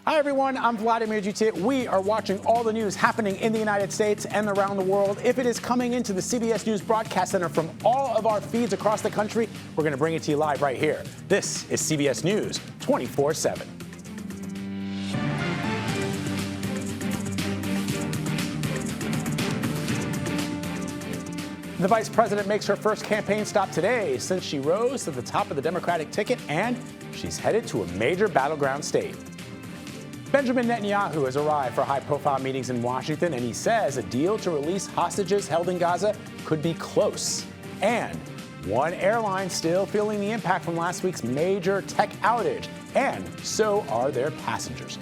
Hi, everyone. I'm Vladimir Jutit. We are watching all the news happening in the United States and around the world. If it is coming into the CBS News Broadcast Center from all of our feeds across the country, we're going to bring it to you live right here. This is CBS News 24/7. The vice president makes her first campaign stop today since she rose to the top of the Democratic ticket, and she's headed to a major battleground state. Benjamin Netanyahu has arrived for high-profile meetings in Washington, and he says a deal to release hostages held in Gaza could be close. And one airline still feeling the impact from last week's major tech outage, and so are their passengers.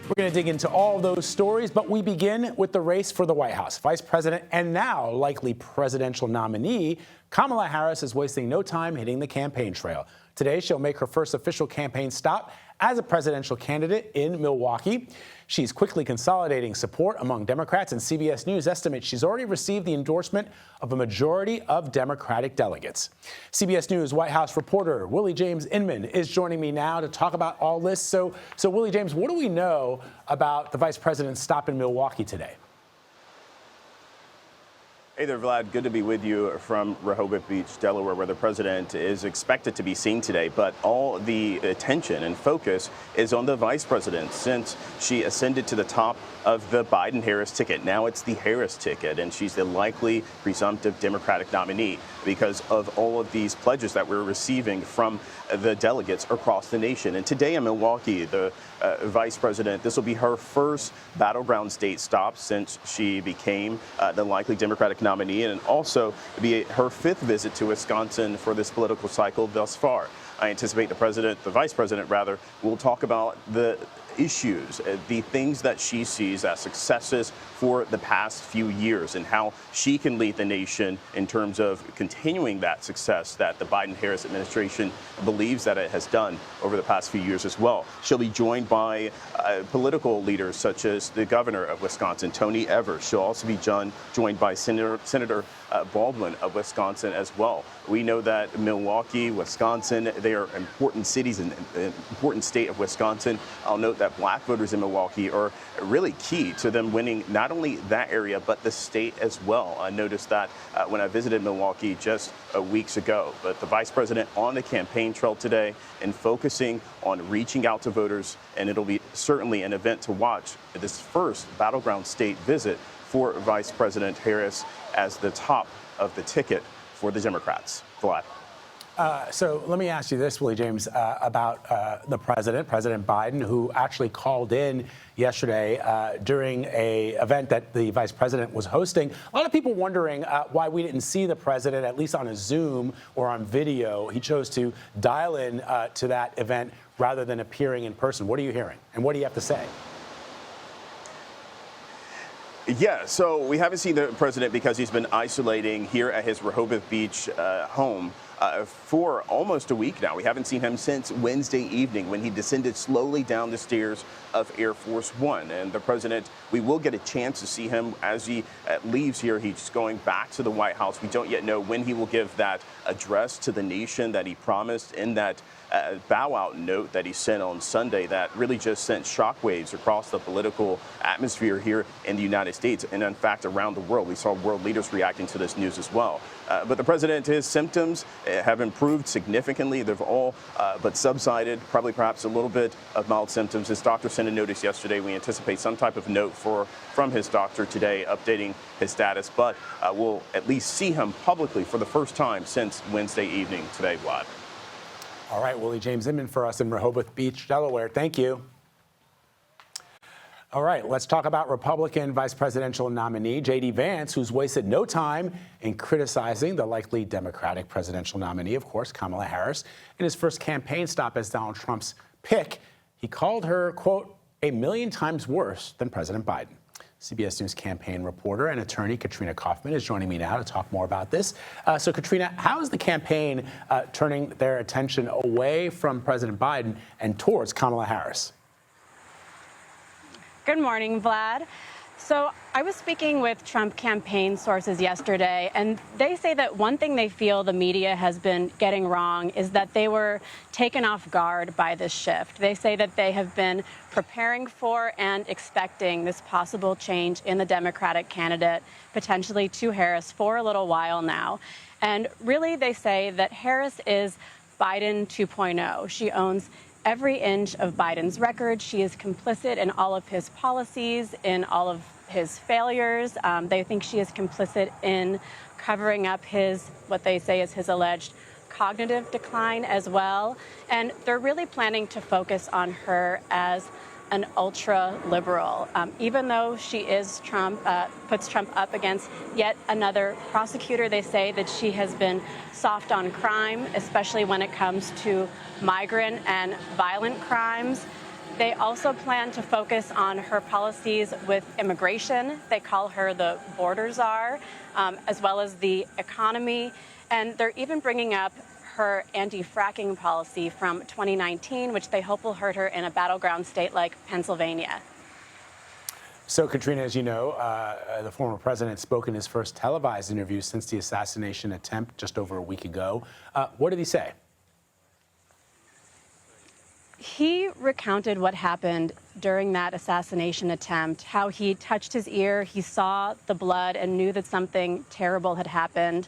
We're going to dig into all of those stories, but we begin with the race for the White House. Vice President and now likely presidential nominee Kamala Harris is wasting no time hitting the campaign trail. Today, she'll make her first official campaign stop as a presidential candidate in Milwaukee. She's quickly consolidating support among Democrats, and CBS News estimates she's already received the endorsement of a majority of Democratic delegates. CBS News White House reporter Willie James Inman is joining me now to talk about all this. So Willie James, what do we know about the vice president's stop in Milwaukee today? Hey there, Vlad. Good to be with you from Rehoboth Beach, Delaware, where the president is expected to be seen today. But all the attention and focus is on the vice president since she ascended to the top of the Biden-Harris ticket. Now it's the Harris ticket, and she's the likely presumptive Democratic nominee because of all of these pledges that we're receiving from the delegates across the nation. And today in Milwaukee, the vice president, this will be her first battleground state stop since she became the likely Democratic nominee, and also be her fifth visit to Wisconsin for this political cycle thus far. I anticipate the vice president rather, will talk about the issues, the things that she sees as successes for the past few years and how she can lead the nation in terms of continuing that success that the Biden-Harris administration believes that it has done over the past few years as well. She'll be joined by political leaders such as the governor of Wisconsin, Tony Evers. She'll also be joined by Senator Baldwin of Wisconsin as well. We know that Milwaukee, Wisconsin, they are important cities in the important state of Wisconsin. I'll note that black voters in Milwaukee are really key to them winning not only that area, but the state as well. I noticed that when I visited Milwaukee just weeks ago. But the vice president on the campaign trail today and focusing on reaching out to voters, and it'll be certainly an event to watch this first battleground state visit for Vice President Harris as the top of the ticket for the Democrats. Vlad. So let me ask you this, Willie James, about the president, President Biden, who actually called in yesterday during a event that the vice president was hosting. A lot of people wondering why we didn't see the president, at least on a Zoom or on video. He chose to dial in to that event rather than appearing in person. What are you hearing? And what do you have to say? Yeah, so we haven't seen the president because he's been isolating here at his Rehoboth Beach home for almost a week now. We haven't seen him since Wednesday evening when he descended slowly down the stairs of Air Force One. And the president, we will get a chance to see him as he leaves here. He's going back to the White House. We don't yet know when he will give that address to the nation that he promised in that bow-out note that he sent on Sunday that really just sent shockwaves across the political atmosphere here in the United States and, in fact, around the world. We saw world leaders reacting to this news as well. But the president, his symptoms have improved significantly. They've all but subsided, probably perhaps a little bit of mild symptoms. His doctor sent a notice yesterday. We anticipate some type of note from his doctor today updating his status, but we'll at least see him publicly for the first time since Wednesday evening today, Vlad. All right, Willie James Inman for us in Rehoboth Beach, Delaware. Thank you. All right, let's talk about Republican vice presidential nominee J.D. Vance, who's wasted no time in criticizing the likely Democratic presidential nominee, of course, Kamala Harris. In his first campaign stop as Donald Trump's pick, he called her, quote, a million times worse than President Biden. CBS News campaign reporter and attorney Katrina Kaufman is joining me now to talk more about this. So, Katrina, how is the campaign turning their attention away from President Biden and towards Kamala Harris? Good morning, Vlad. So I was speaking with Trump campaign sources yesterday, and they say that one thing they feel the media has been getting wrong is that they were taken off guard by this shift. They say that they have been preparing for and expecting this possible change in the Democratic candidate, potentially to Harris, for a little while now. And really, they say that Harris is Biden 2.0. She owns every inch of Biden's record. She is complicit in all of his policies, in all of his failures. They think she is complicit in covering up what they say is his alleged cognitive decline as well. And they're really planning to focus on her as an ultra-liberal, even though she is puts Trump up against yet another prosecutor. They say that she has been soft on crime, especially when it comes to migrant and violent crimes. They also plan to focus on her policies with immigration. They call her the border czar, as well as the economy. And they're even bringing up her anti-fracking policy from 2019, which they hope will hurt her in a battleground state like Pennsylvania. So, Katrina, as you know, the former president spoke in his first televised interview since the assassination attempt just over a week ago. What did he say? He recounted what happened during that assassination attempt, how he touched his ear, he saw the blood and knew that something terrible had happened.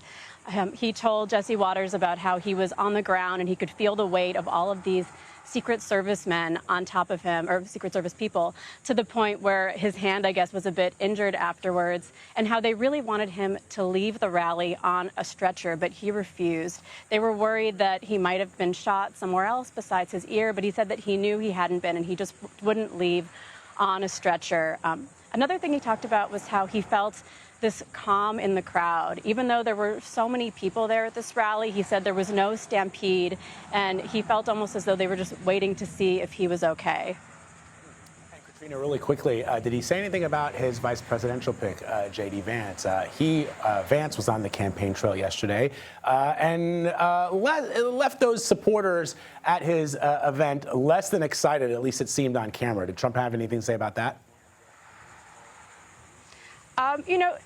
He told Jesse Waters about how he was on the ground and he could feel the weight of all of these Secret Service men on top of him, or Secret Service people, to the point where his hand, I guess, was a bit injured afterwards, and how they really wanted him to leave the rally on a stretcher, but he refused. They were worried that he might have been shot somewhere else besides his ear, but he said that he knew he hadn't been, and he just wouldn't leave on a stretcher. Another thing he talked about was how he felt this calm in the crowd. Even though there were so many people there at this rally, he said there was no stampede, and he felt almost as though they were just waiting to see if he was okay. And Katrina, really quickly, did he say anything about his vice presidential pick, J.D. Vance? Vance was on the campaign trail yesterday and left those supporters at his event less than excited, at least it seemed on camera. Did Trump have anything to say about that?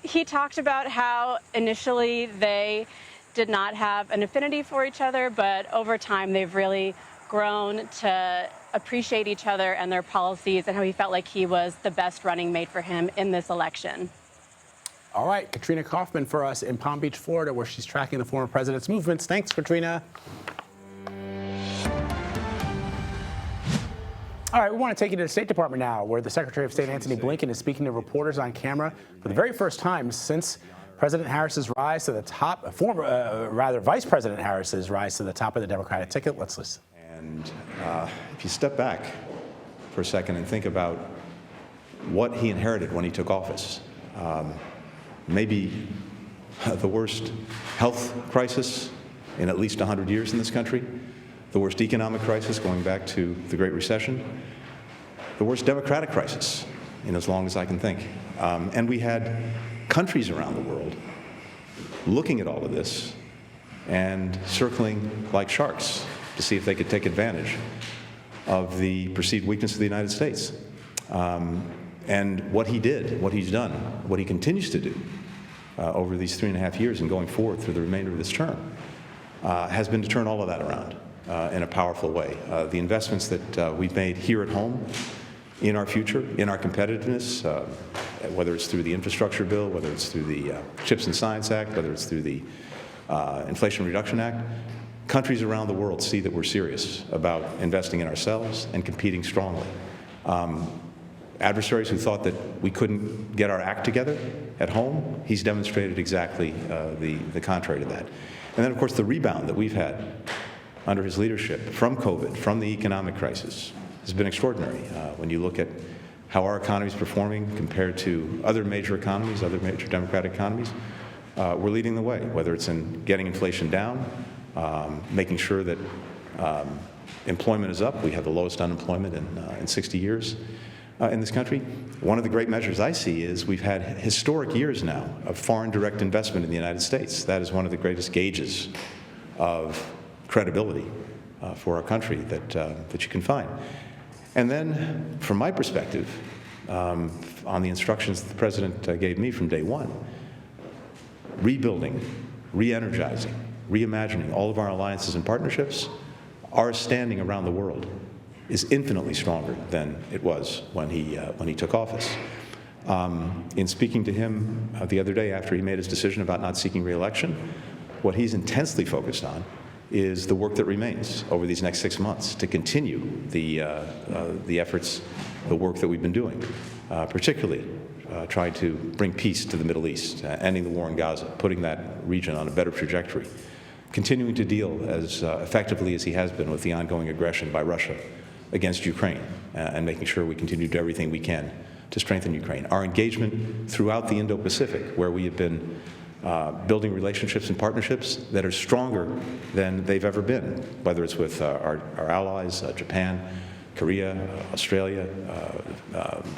He talked about how initially they did not have an affinity for each other, but over time they've really grown to appreciate each other and their policies, and how he felt like he was the best running mate for him in this election. All right, Katrina Kaufman for us in Palm Beach, Florida, where she's tracking the former president's movements. Thanks, Katrina. All right, we want to take you to the State Department now, where the Secretary of State Antony Blinken is speaking to reporters on camera for the very first time since President Harris's rise to the top, Vice President Harris's rise to the top of the Democratic ticket. Let's listen. And if you step back for a second and think about what he inherited when he took office, maybe the worst health crisis in at least 100 years in this country, the worst economic crisis going back to the Great Recession, the worst democratic crisis in as long as I can think. And we had countries around the world looking at all of this and circling like sharks to see if they could take advantage of the perceived weakness of the United States. And what he did, what he's done, what he continues to do over these 3.5 years and going forward through the remainder of this term has been to turn all of that around in a powerful way. The investments that we've made here at home in our future, in our competitiveness, whether it's through the infrastructure bill, whether it's through the Chips and Science Act, whether it's through the Inflation Reduction Act, countries around the world see that we're serious about investing in ourselves and competing strongly. Adversaries who thought that we couldn't get our act together at home, he's demonstrated exactly the contrary to that. And then, of course, the rebound that we've had under his leadership from COVID, from the economic crisis, has been extraordinary. When you look at how our economy is performing compared to other major economies, other major democratic economies, we're leading the way, whether it's in getting inflation down, making sure that employment is up. We have the lowest unemployment in 60 years in this country. One of the great measures I see is we've had historic years now of foreign direct investment in the United States. That is one of the greatest gauges of credibility for our country that you can find. And then, from my perspective, on the instructions that the president gave me from day one. Rebuilding, re-energizing, reimagining all of our alliances and partnerships. Our standing around the world is infinitely stronger than it was when he took office. In speaking to him the other day after he made his decision about not seeking re-election, what he's intensely focused on is the work that remains over these next 6 months to continue the efforts, the work that we've been doing, particularly trying to bring peace to the Middle East, ending the war in Gaza, putting that region on a better trajectory, continuing to deal as effectively as he has been with the ongoing aggression by Russia against Ukraine, and making sure we continue to do everything we can to strengthen Ukraine. Our engagement throughout the Indo-Pacific, where we have been building relationships and partnerships that are stronger than they've ever been, whether it's with our allies, Japan, Korea, Australia,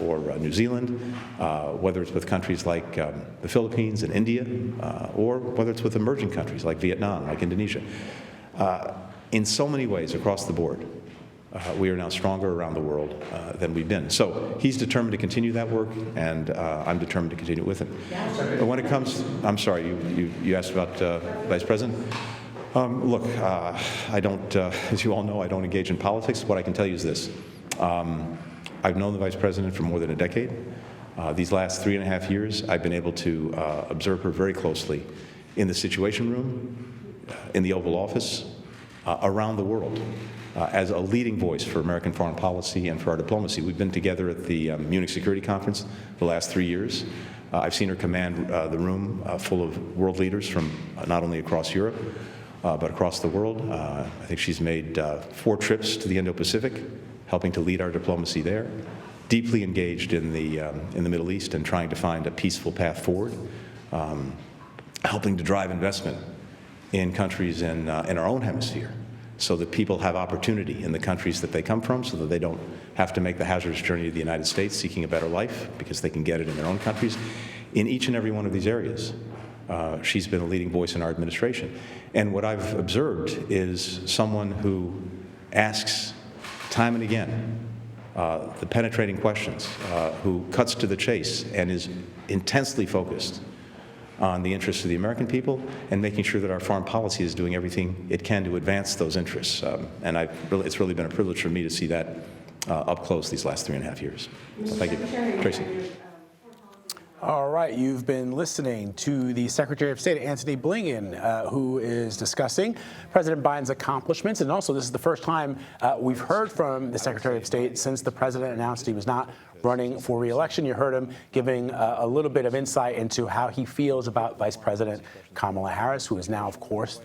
or New Zealand, whether it's with countries like the Philippines and India, or whether it's with emerging countries like Vietnam, like Indonesia. In so many ways across the board, we are now stronger around the world than we've been. So he's determined to continue that work, and I'm determined to continue with him. But when it comes, I'm sorry, you asked about Vice President? Look, I don't, as you all know, I don't engage in politics. What I can tell you is this. I've known the Vice President for more than a decade. These last 3.5 years, I've been able to observe her very closely in the Situation Room, in the Oval Office, around the world, as a leading voice for American foreign policy and for our diplomacy. We've been together at the Munich Security Conference the last 3 years. I've seen her command the room full of world leaders from not only across Europe, but across the world. I think she's made 4 trips to the Indo-Pacific, helping to lead our diplomacy there, deeply engaged in the Middle East and trying to find a peaceful path forward, helping to drive investment in countries in our own hemisphere, so that people have opportunity in the countries that they come from, so that they don't have to make the hazardous journey to the United States seeking a better life, because they can get it in their own countries. In each and every one of these areas, she's been a leading voice in our administration. And what I've observed is someone who asks time and again the penetrating questions, who cuts to the chase and is intensely focused on the interests of the American people and making sure that our foreign policy is doing everything it can to advance those interests. And it's really been a privilege for me to see that up close these last 3.5 years. So thank you. Tracy. All right, you've been listening to the Secretary of State, Antony Blinken, who is discussing President Biden's accomplishments. And also, this is the first time we've heard from the Secretary of State since the president announced he was not running for re-election. You heard him giving a little bit of insight into how he feels about Vice President Kamala Harris, who is now, of course,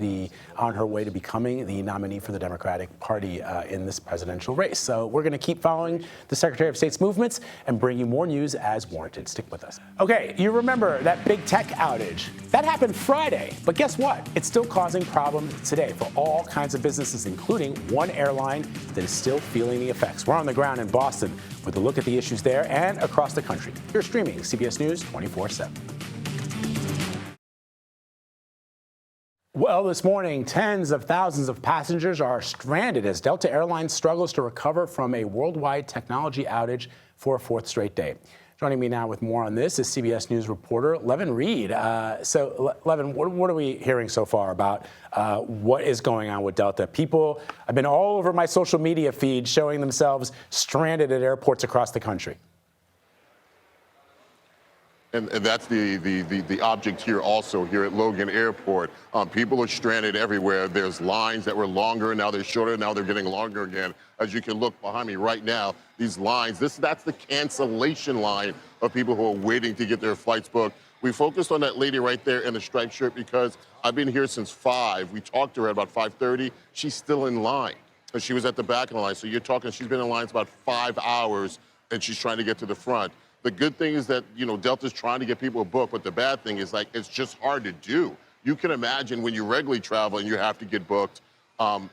on her way to becoming the nominee for the Democratic Party in this presidential race. So we're going to keep following the Secretary of State's movements and bring you more news as warranted. Stick with us. Okay, you remember that big tech outage. That happened Friday, but guess what? It's still causing problems today for all kinds of businesses, including one airline that is still feeling the effects. We're on the ground in Boston with a look at the issues there and across the country. You're streaming CBS News 24/7. Well, this morning, tens of thousands of passengers are stranded as Delta Airlines struggles to recover from a worldwide technology outage for a 4th straight day. Joining me now with more on this is CBS News reporter Levin Reed. So, Levin, what are we hearing so far about what is going on with Delta? People have been all over my social media feed showing themselves stranded at airports across the country. And that's the object here also here at Logan Airport. People are stranded everywhere. There's lines that were longer, now they're shorter, now they're getting longer again. As you can look behind me right now, these lines, that's the cancellation line of people who are waiting to get their flights booked. We focused on that lady right there in the striped shirt because I've been here since 5. We talked to her at about 5:30. She's still in line. And she was at the back of the line. So you're talking, she's been in line about 5 hours and she's trying to get to the front. The good thing is that, Delta's trying to get people booked, but the bad thing is, it's just hard to do. You can imagine when you regularly travel and you have to get booked,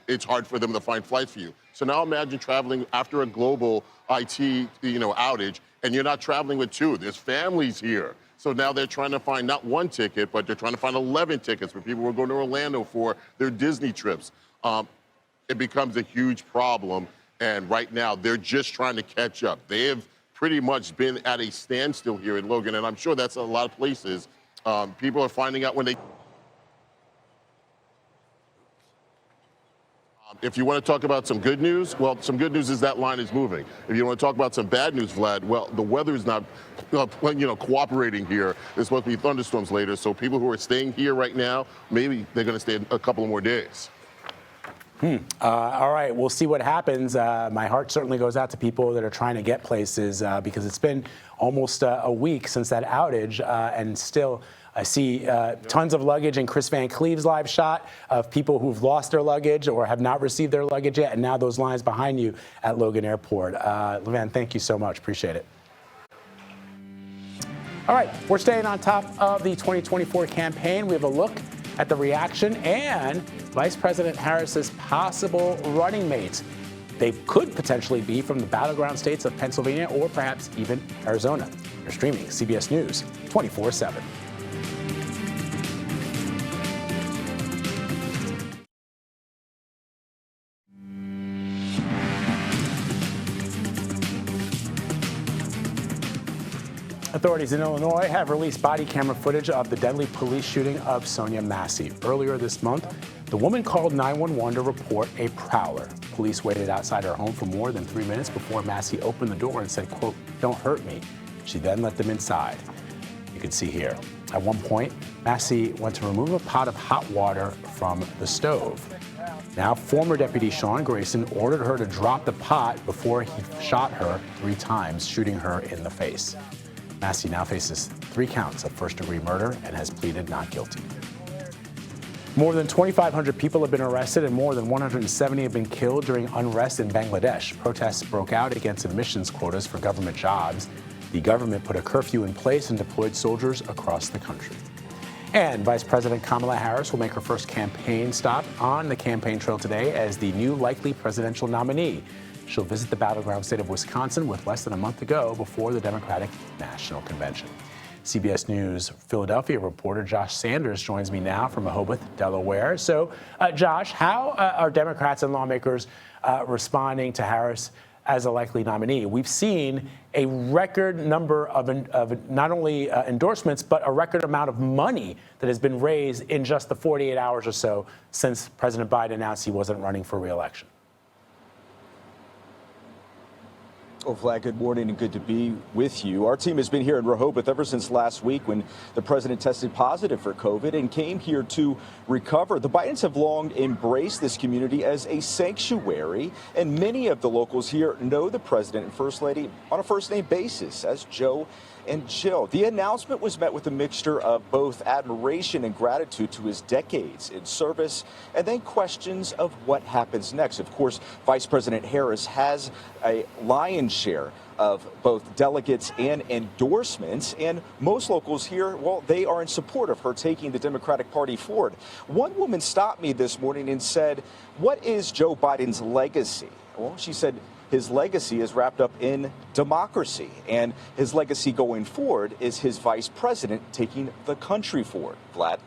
it's hard for them to find flights for you. So now imagine traveling after a global IT, outage, and you're not traveling with 2. There's families here. So now they're trying to find not 1 ticket, but they're trying to find 11 tickets for people who are going to Orlando for their Disney trips. It becomes a huge problem. And right now, they're just trying to catch up. They have pretty much been at a standstill here in Logan, and I'm sure that's a lot of places. People are finding out when they... If you want to talk about some good news, well, some good news is that line is moving. If you want to talk about some bad news, Vlad, well, the weather is not, cooperating here. There's supposed to be thunderstorms later, so people who are staying here right now, maybe they're going to stay a couple of more days. All right, we'll see what happens. My heart certainly goes out to people that are trying to get places because it's been almost a week since that outage, and still I see tons of luggage in Chris Van Cleve's live shot of people who've lost their luggage or have not received their luggage yet, and now those lines behind you at Logan Airport. Levan, thank you so much. Appreciate it. All right, we're staying on top of the 2024 campaign. We have a look at the reaction and Vice President Harris's possible running mates. They could potentially be from the battleground states of Pennsylvania or perhaps even Arizona. You're streaming CBS News 24/7. Authorities in Illinois have released body camera footage of the deadly police shooting of Sonia Massey. Earlier this month, the woman called 911 to report a prowler. Police waited outside her home for more than 3 minutes before Massey opened the door and said, quote, "Don't hurt me." She then let them inside. You can see here. At one point, Massey went to remove a pot of hot water from the stove. Now, former Deputy Sean Grayson ordered her to drop the pot before he shot her 3 times, shooting her in the face. Massey now faces 3 counts of first-degree murder and has pleaded not guilty. More than 2,500 people have been arrested and more than 170 have been killed during unrest in Bangladesh. Protests broke out against emissions quotas for government jobs. The government put a curfew in place and deployed soldiers across the country. And Vice President Kamala Harris will make her first campaign stop on the campaign trail today as the new likely presidential nominee. She'll visit the battleground state of Wisconsin with less than a month to go before the Democratic National Convention. CBS News Philadelphia reporter Josh Sanders joins me now from Rehoboth, Delaware. So, Josh, how are Democrats and lawmakers responding to Harris as a likely nominee? We've seen a record number of not only endorsements, but a record amount of money that has been raised in just the 48 hours or so since President Biden announced he wasn't running for re-election. Well, Vlad, good morning and good to be with you. Our team has been here in Rehoboth ever since last week when the president tested positive for COVID and came here to recover. The Bidens have long embraced this community as a sanctuary, and many of the locals here know the president and First Lady on a first-name basis as Joe and Jill. The announcement was met with a mixture of both admiration and gratitude to his decades in service, and then questions of what happens next. Of course, Vice President Harris has a lion's share of both delegates and endorsements, and most locals here, well, they are in support of her taking the Democratic Party forward. One woman stopped me this morning and said, "What is Joe Biden's legacy?" Well, she said, his legacy is wrapped up in democracy, and his legacy going forward is his vice president taking the country forward. Vlad?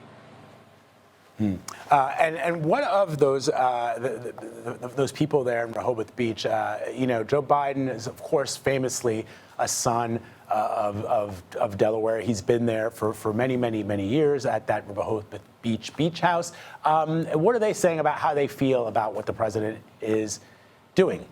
And one of those those people there in Rehoboth Beach, Joe Biden is, of course, famously a son of Delaware. He's been there for many, many, many years at that Rehoboth beach house. What are they saying about how they feel about what the president is doing?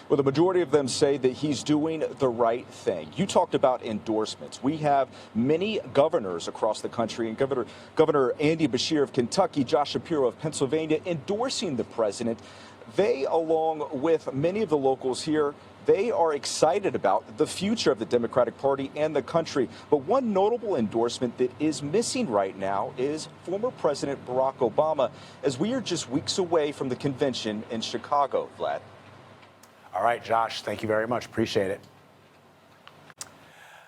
Well, the majority of them say that he's doing the right thing. You talked about endorsements. We have many governors across the country, and Governor Andy Beshear of Kentucky, Josh Shapiro of Pennsylvania, endorsing the president. They, along with many of the locals here, they are excited about the future of the Democratic Party and the country. But one notable endorsement that is missing right now is former President Barack Obama, as we are just weeks away from the convention in Chicago, Vlad. All right, Josh, thank you very much. Appreciate it.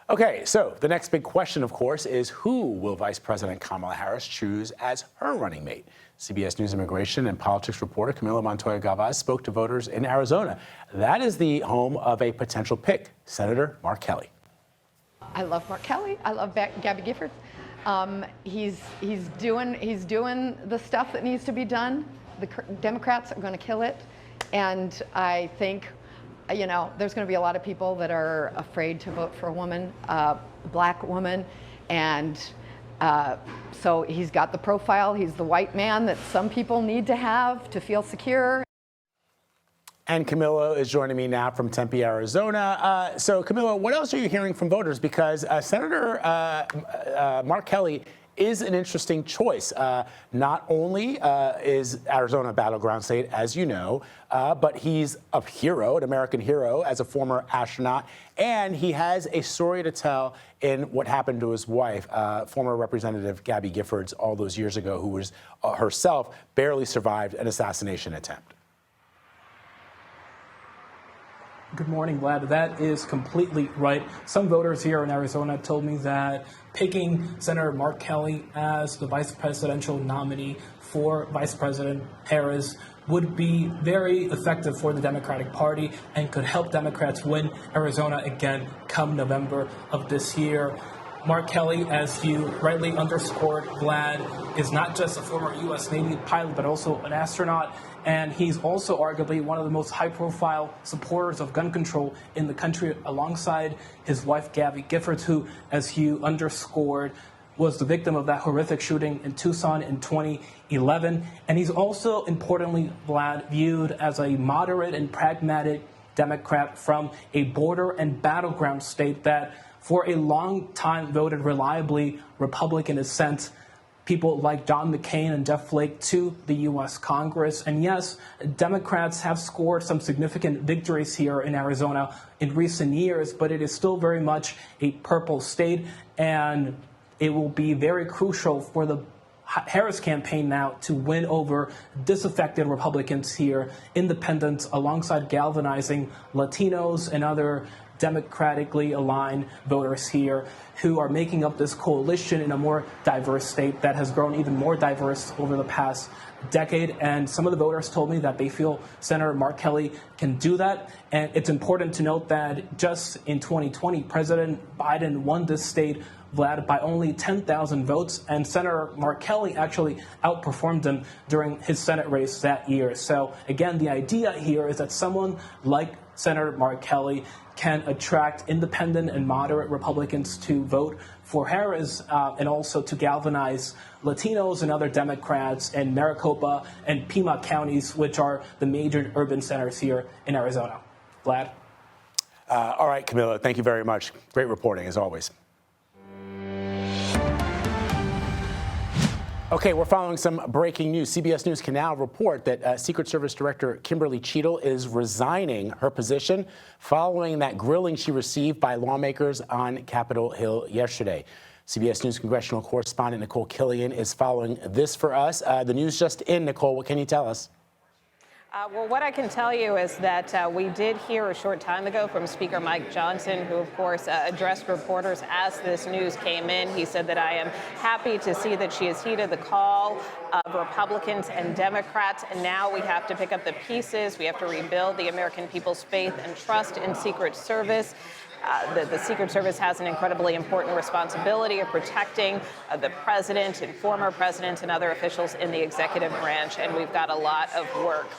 Okay, so the next big question, of course, is who will Vice President Kamala Harris choose as her running mate? CBS News immigration and politics reporter Camila Montoya Gavaz spoke to voters in Arizona. That is the home of a potential pick, Senator Mark Kelly. I love Mark Kelly. I love Gabby Giffords. He's doing the stuff that needs to be done. The Democrats are going to kill it. And I think, you know, there's going to be a lot of people that are afraid to vote for a woman, a black woman. And so he's got the profile. He's the white man that some people need to have to feel secure. And Camilla is joining me now from Tempe, Arizona. So, Camilla, what else are you hearing from voters? Because Senator Mark Kelly is an interesting choice. Not only is Arizona a battleground state, as you know, but he's a hero, an American hero, as a former astronaut. And he has a story to tell in what happened to his wife, former Representative Gabby Giffords, all those years ago, who was herself barely survived an assassination attempt. Good morning, Vlad. That is completely right. Some voters here in Arizona told me that picking Senator Mark Kelly as the vice presidential nominee for Vice President Harris would be very effective for the Democratic Party and could help Democrats win Arizona again come November of this year. Mark Kelly, as you rightly underscored, Vlad, is not just a former U.S. Navy pilot, but also an astronaut. And he's also arguably one of the most high-profile supporters of gun control in the country, alongside his wife, Gabby Giffords, who, as you underscored, was the victim of that horrific shooting in Tucson in 2011. And he's also, importantly, Vlad, viewed as a moderate and pragmatic Democrat from a border and battleground state that for a long time voted reliably Republican and sent people like John McCain and Jeff Flake to the U.S. Congress. And yes, Democrats have scored some significant victories here in Arizona in recent years, but it is still very much a purple state, and it will be very crucial for the Harris campaign now to win over disaffected Republicans here, independents, alongside galvanizing Latinos and other democratically aligned voters here who are making up this coalition in a more diverse state that has grown even more diverse over the past decade. And some of the voters told me that they feel Senator Mark Kelly can do that. And it's important to note that just in 2020, President Biden won this state, Vlad, by only 10,000 votes, and Senator Mark Kelly actually outperformed him during his Senate race that year. So again, the idea here is that someone like Senator Mark Kelly can attract independent and moderate Republicans to vote for Harris, and also to galvanize Latinos and other Democrats in Maricopa and Pima counties, which are the major urban centers here in Arizona. Vlad? All right, Camilla, thank you very much. Great reporting, as always. Okay, we're following some breaking news. CBS News can now report that Secret Service Director Kimberly Cheatle is resigning her position following that grilling she received by lawmakers on Capitol Hill yesterday. CBS News congressional correspondent Nicole Killian is following this for us. The news just in, Nicole, what can you tell us? Well, what I can tell you is that we did hear a short time ago from Speaker Mike Johnson, who, of course, addressed reporters as this news came in. He said that I am happy to see that she has heeded the call of Republicans and Democrats, and now we have to pick up the pieces. We have to rebuild the American people's faith and trust in Secret Service. The Secret Service has an incredibly important responsibility of protecting the president and former presidents and other officials in the executive branch, and we've got a lot of work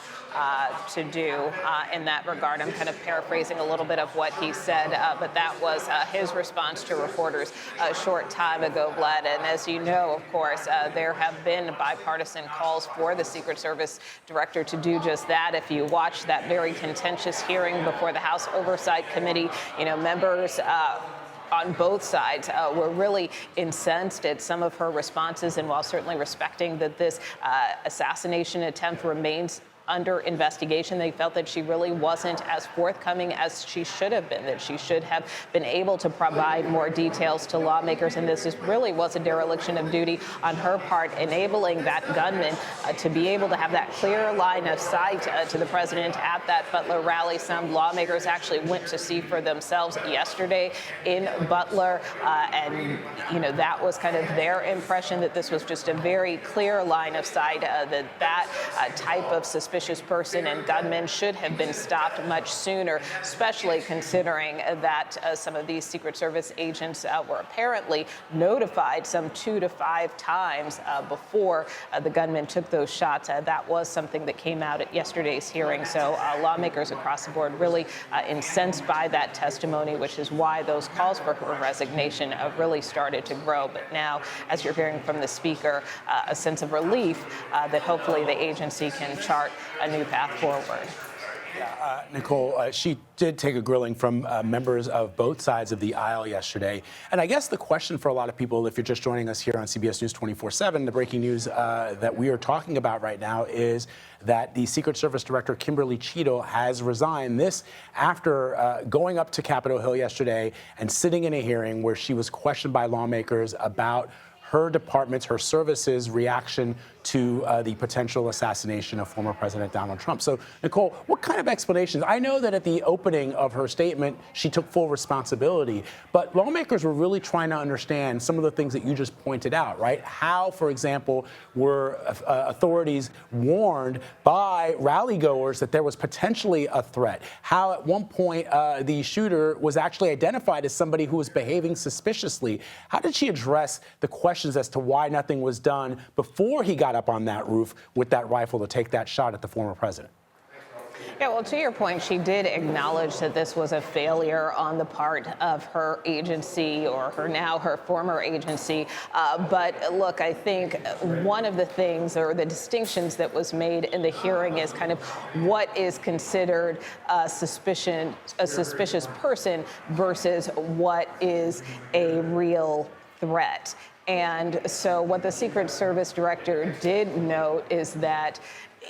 to do in that regard. I'm kind of paraphrasing a little bit of what he said, but that was his response to reporters a short time ago, Vlad. And as you know, of course, there have been bipartisan calls for the Secret Service director to do just that. If you watch that very contentious hearing before the House Oversight Committee, you know, members on both sides were really incensed at some of her responses. And while certainly respecting that this assassination attempt remains under investigation, they felt that she really wasn't as forthcoming as she should have been, that she should have been able to provide more details to lawmakers. And this really was a dereliction of duty on her part, enabling that gunman to be able to have that clear line of sight to the president at that Butler rally. Some lawmakers actually went to see for themselves yesterday in Butler. And, you know, that was kind of their impression, that this was just a very clear line of sight, that type of suspicion suspicious person and gunman should have been stopped much sooner, especially considering that some of these Secret Service agents were apparently notified some 2 to 5 times before the gunman took those shots. That was something that came out at yesterday's hearing. So lawmakers across the board really incensed by that testimony, which is why those calls for her resignation really started to grow. But now, as you're hearing from the speaker, a sense of relief that hopefully the agency can chart a new path forward. Nicole, she did take a grilling from members of both sides of the aisle yesterday. And I guess the question for a lot of people, if you're just joining us here on CBS News 24/7, the breaking news that we are talking about right now is that the Secret Service Director Kimberly Cheatle has resigned. This after going up to Capitol Hill yesterday and sitting in a hearing where she was questioned by lawmakers about her department's, her service's reaction to the potential assassination of former President Donald Trump. So, Nicole, what kind of explanations? I know that at the opening of her statement, she took full responsibility, but lawmakers were really trying to understand some of the things that you just pointed out, right? How, for example, were authorities warned by rally-goers that there was potentially a threat? How, at one point, the shooter was actually identified as somebody who was behaving suspiciously? How did she address the questions as to why nothing was done before he got up on that roof with that rifle to take that shot at the former president? Yeah, well, to your point, she did acknowledge that this was a failure on the part of her agency, or her former agency. But look, I think one of the things, or the distinctions that was made in the hearing, is kind of what is considered a suspicious person versus what is a real threat. And so what the Secret Service director did note is that,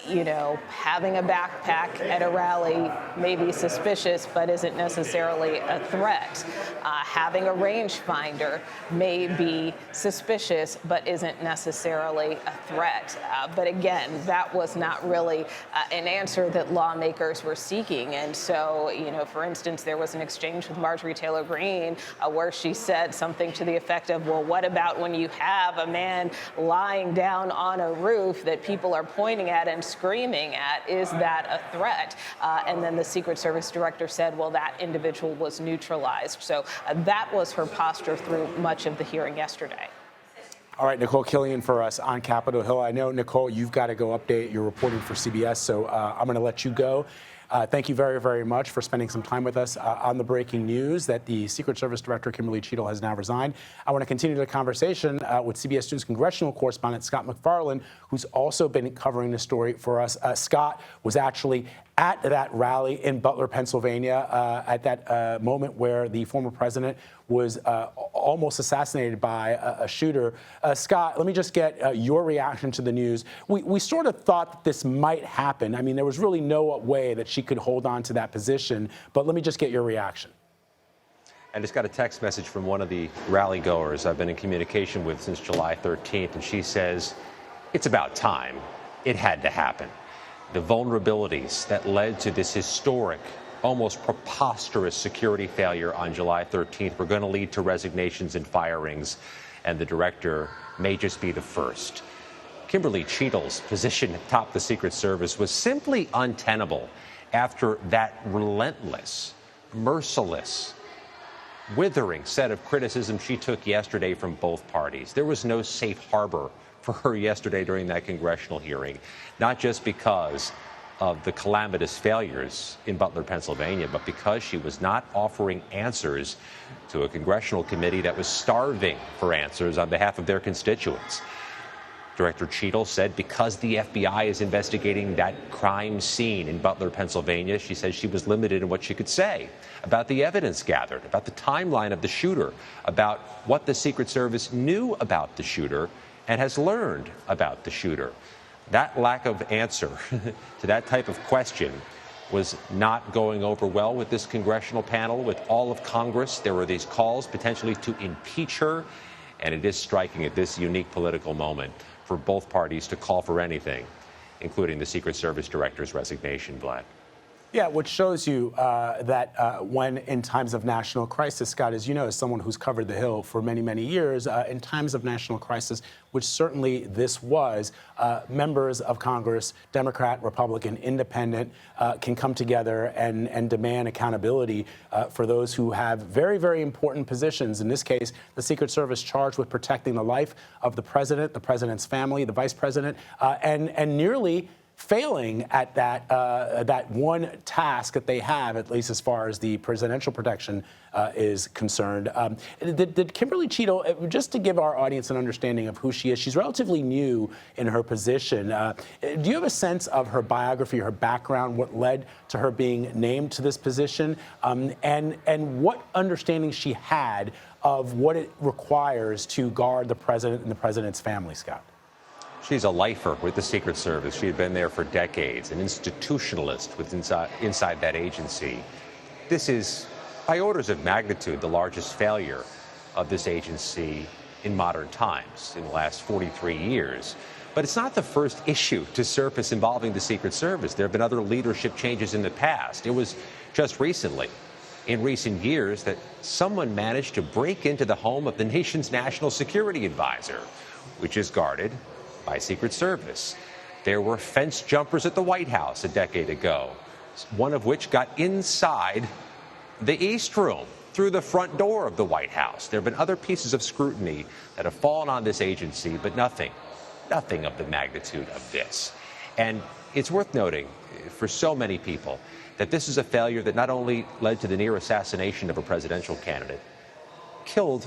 you know, having a backpack at a rally may be suspicious, but isn't necessarily a threat. Having a rangefinder may be suspicious, but isn't necessarily a threat. But again, that was not really an answer that lawmakers were seeking. And so, you know, for instance, there was an exchange with Marjorie Taylor Greene where she said something to the effect of, well, what about when you have a man lying down on a roof that people are pointing at and screaming at? Is that a threat? And then the Secret Service director said, well, that individual was neutralized. So that was her posture through much of the hearing yesterday. All right, Nicole Killian for us on Capitol Hill. I know, Nicole, you've got to go update your reporting for CBS, so I'm going to let you go. Thank you very, very much for spending some time with us on the breaking news that the Secret Service Director Kimberly Cheatle has now resigned. I want to continue the conversation with CBS News congressional correspondent Scott MacFarlane, who's also been covering the story for us. Scott was actually at that rally in Butler, Pennsylvania, at that moment where the former president was almost assassinated by a shooter. Scott, let me just get your reaction to the news. We sort of thought that this might happen. I mean, there was really no way that she could hold on to that position, but let me just get your reaction. I just got a text message from one of the rally goers I've been in communication with since July 13th, and she says, it's about time. It had to happen. The vulnerabilities that led to this historic, almost preposterous security failure on July 13th were going to lead to resignations and firings, and the director may just be the first. Kimberly Cheatle's position atop the Secret Service was simply untenable after that relentless, merciless, withering set of criticism she took yesterday from both parties. There was no safe harbor for her yesterday during that congressional hearing, not just because of the calamitous failures in Butler, Pennsylvania, but because she was not offering answers to a congressional committee that was starving for answers on behalf of their constituents. Director Cheatle said because the FBI is investigating that crime scene in Butler, Pennsylvania, she says she was limited in what she could say about the evidence gathered, about the timeline of the shooter, about what the Secret Service knew about the shooter and has learned about the shooter. That lack of answer to that type of question was not going over well with this congressional panel, with all of Congress. There were these calls potentially to impeach her, and it is striking at this unique political moment for both parties to call for anything, including the Secret Service director's resignation, Vlad. Yeah, which shows you that when in times of national crisis, Scott, as you know, as someone who's covered the Hill for many, many years, in times of national crisis, which certainly this was, members of Congress, Democrat, Republican, Independent, can come together and demand accountability for those who have very, very important positions. In this case, the Secret Service charged with protecting the life of the president's family, the vice president, and nearly failing at that one task that they have, at least as far as the presidential protection is concerned. Did Kimberly Cheatle, just to give our audience an understanding of who she is, she's relatively new in her position. Do you have a sense of her biography, her background, what led to her being named to this position, and what understanding she had of what it requires to guard the president and the president's family, Scott? She's a lifer with the Secret Service. She had been there for decades, an institutionalist inside that agency. This is, by orders of magnitude, the largest failure of this agency in modern times in the last 43 years. But it's not the first issue to surface involving the Secret Service. There have been other leadership changes in the past. It was just recently, in recent years, that someone managed to break into the home of the nation's national security advisor, which is guarded by Secret Service. There were fence jumpers at the White House a decade ago, one of which got inside the East Room through the front door of the White House. There have been other pieces of scrutiny that have fallen on this agency, but nothing of the magnitude of this. And it's worth noting for so many people that this is a failure that not only led to the near assassination of a presidential candidate, killed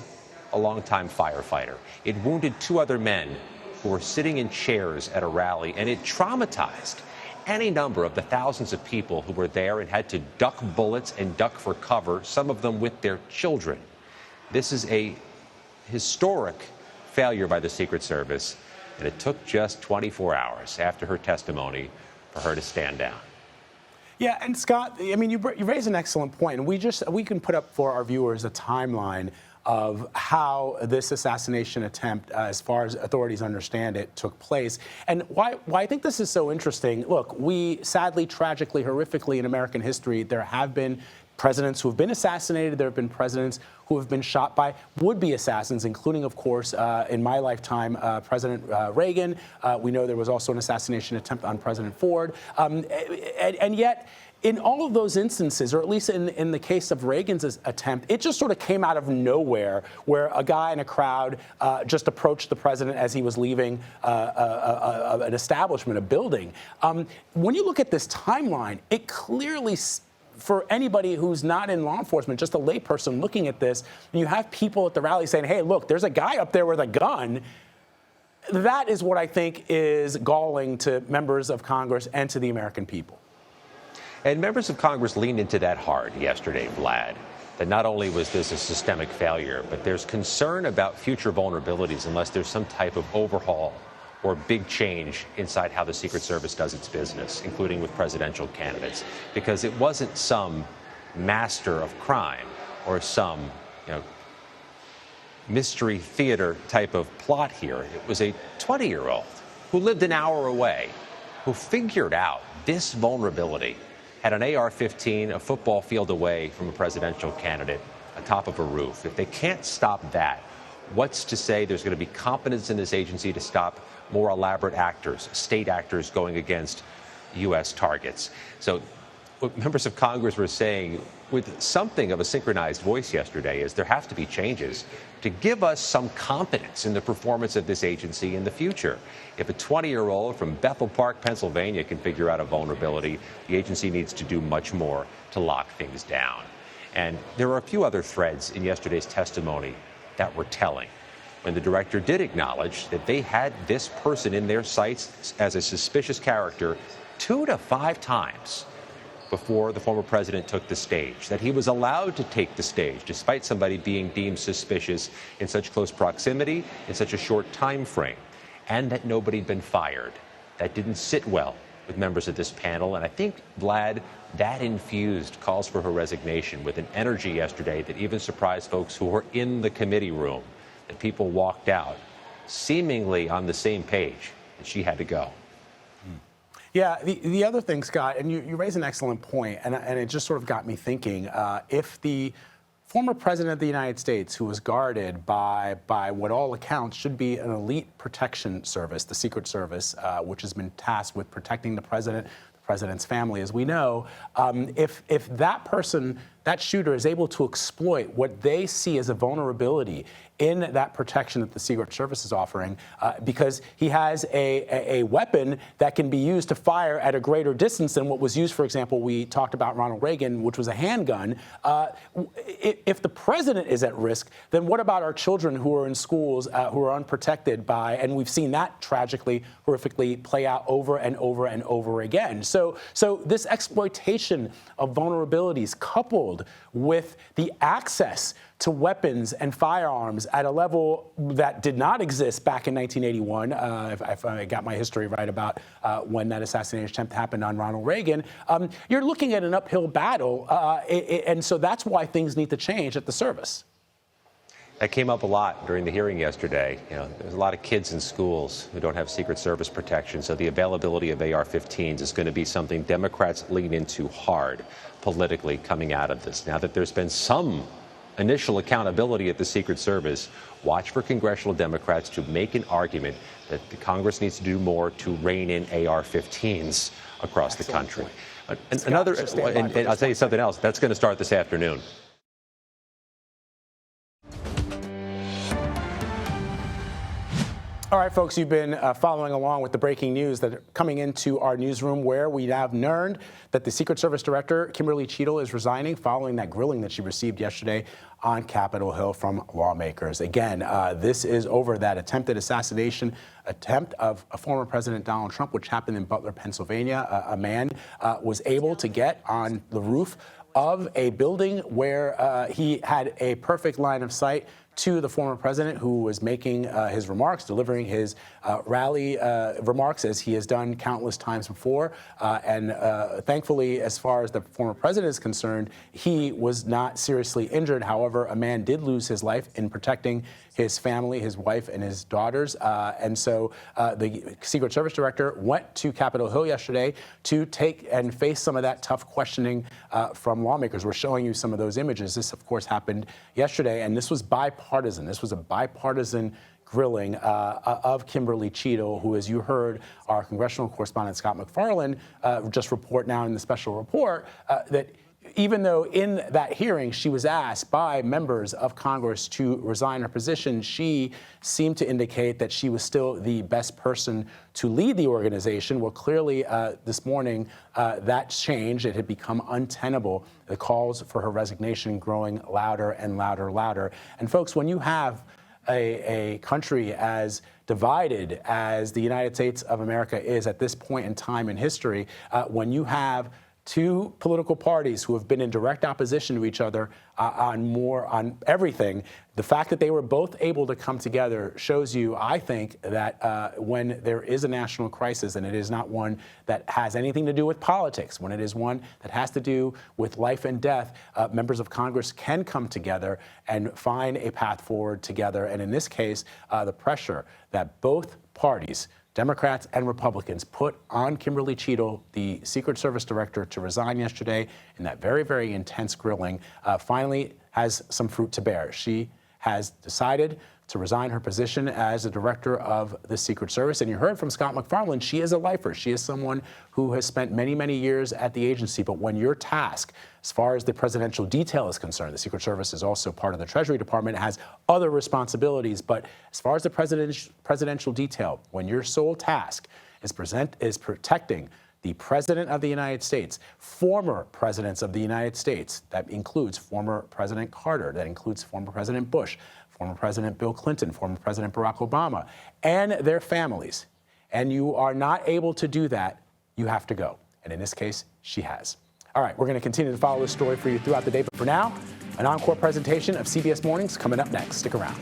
a longtime firefighter. It wounded two other men who were sitting in chairs at a rally, and it traumatized any number of the thousands of people who were there and had to duck bullets and duck for cover, some of them with their children. This is a historic failure by the Secret Service, and it took just 24 hours after her testimony for her to stand down. Yeah, and Scott, I mean, you raise an excellent point, and we can put up for our viewers a timeline of how this assassination attempt, as far as authorities understand it, took place. And why I think this is so interesting, look, we sadly, tragically, horrifically in American history, there have been presidents who have been assassinated. There have been presidents who have been shot by would-be assassins, including, of course, in my lifetime, President Reagan. We know there was also an assassination attempt on President Ford. And yet, in all of those instances, or at least in the case of Reagan's attempt, it just sort of came out of nowhere, where a guy in a crowd just approached the president as he was leaving an establishment, a building. When you look at this timeline, it clearly, for anybody who's not in law enforcement, just a layperson looking at this, and you have people at the rally saying, hey, look, there's a guy up there with a gun. That is what I think is galling to members of Congress and to the American people. And members of Congress leaned into that hard yesterday, Vlad, that not only was this a systemic failure, but there's concern about future vulnerabilities unless there's some type of overhaul or big change inside how the Secret Service does its business, including with presidential candidates, because it wasn't some master of crime or some, mystery theater type of plot here. It was a 20-year-old who lived an hour away, who figured out this vulnerability, had an AR-15 a football field away from a presidential candidate atop of a roof. If they can't stop that, what's to say there's going to be competence in this agency to stop more elaborate actors, state actors going against U.S. targets? So what members of Congress were saying with something of a synchronized voice yesterday is there have to be changes to give us some confidence in the performance of this agency in the future. If a 20-year-old from Bethel Park, Pennsylvania can figure out a vulnerability, the agency needs to do much more to lock things down. And there are a few other threads in yesterday's testimony that were telling. When the director did acknowledge that they had this person in their sights as a suspicious character 2 to 5 times before the former president took the stage, that he was allowed to take the stage despite somebody being deemed suspicious in such close proximity, in such a short time frame, and that nobody had been fired. That didn't sit well with members of this panel, and I think, Vlad, that infused calls for her resignation with an energy yesterday that even surprised folks who were in the committee room, that people walked out seemingly on the same page that she had to go. Yeah, the other thing, Scott, and you raise an excellent point, and it just sort of got me thinking, if the former president of the United States, who was guarded by what all accounts should be an elite protection service, the Secret Service, which has been tasked with protecting the president's family, as we know, if that person, that shooter, is able to exploit what they see as a vulnerability in that protection that the Secret Service is offering, because he has a weapon that can be used to fire at a greater distance than what was used, for example, we talked about Ronald Reagan, which was a handgun. If the president is at risk, then what about our children who are in schools who are unprotected by, and we've seen that tragically, horrifically play out over and over and over again. So this exploitation of vulnerabilities coupled with the access to weapons and firearms at a level that did not exist back in 1981, if I got my history right about when that assassination attempt happened on Ronald Reagan, you're looking at an uphill battle, and so that's why things need to change at the service. That came up a lot during the hearing yesterday. You know, there's a lot of kids in schools who don't have Secret Service protection, so the availability of AR-15s is going to be something Democrats lean into hard politically coming out of this. Now that there's been some initial accountability at the Secret Service, watch for congressional Democrats to make an argument that the Congress needs to do more to rein in AR-15s across the country. And I'll tell you something else, that's going to start this afternoon. All right, folks, you've been following along with the breaking news that are coming into our newsroom, where we have learned that the Secret Service Director Kimberly Cheatle is resigning following that grilling that she received yesterday on Capitol Hill from lawmakers. Again, this is over that attempted assassination attempt of former President Donald Trump, which happened in Butler, Pennsylvania. A man was able to get on the roof of a building where he had a perfect line of sight to the former president, who was making his remarks, delivering his rally remarks, as he has done countless times before. And thankfully, as far as the former president is concerned, he was not seriously injured. However, a man did lose his life in protecting his family, his wife, and his daughters. And so the Secret Service Director went to Capitol Hill yesterday to take and face some of that tough questioning from lawmakers. We're showing you some of those images. This, of course, happened yesterday, and this was bipartisan. This was a bipartisan grilling of Kimberly Cheatle, who, as you heard our congressional correspondent Scott McFarland just report now in the special report, that even though in that hearing she was asked by members of Congress to resign her position, she seemed to indicate that she was still the best person to lead the organization. Well, clearly this morning that changed. It had become untenable. The calls for her resignation growing louder and louder. And folks, when you have a country as divided as the United States of America is at this point in time in history, when you have two political parties who have been in direct opposition to each other on everything, the fact that they were both able to come together shows you, I think, that when there is a national crisis, and it is not one that has anything to do with politics, when it is one that has to do with life and death, members of Congress can come together and find a path forward together. And in this case, the pressure that both parties, Democrats and Republicans, put on Kimberly Cheatle, the Secret Service Director, to resign yesterday in that very, very intense grilling, finally has some fruit to bear. She has decided to resign her position as the director of the Secret Service. And you heard from Scott McFarland, she is a lifer. She is someone who has spent many, many years at the agency. But when your task, as far as the presidential detail is concerned, the Secret Service is also part of the Treasury Department, has other responsibilities. But as far as the presidential detail, when your sole task is protecting the President of the United States, former presidents of the United States, that includes former President Carter, that includes former President Bush, former President Bill Clinton, former President Barack Obama, and their families, and you are not able to do that, you have to go. And in this case, she has. All right, we're going to continue to follow this story for you throughout the day. But for now, an encore presentation of CBS Mornings coming up next. Stick around.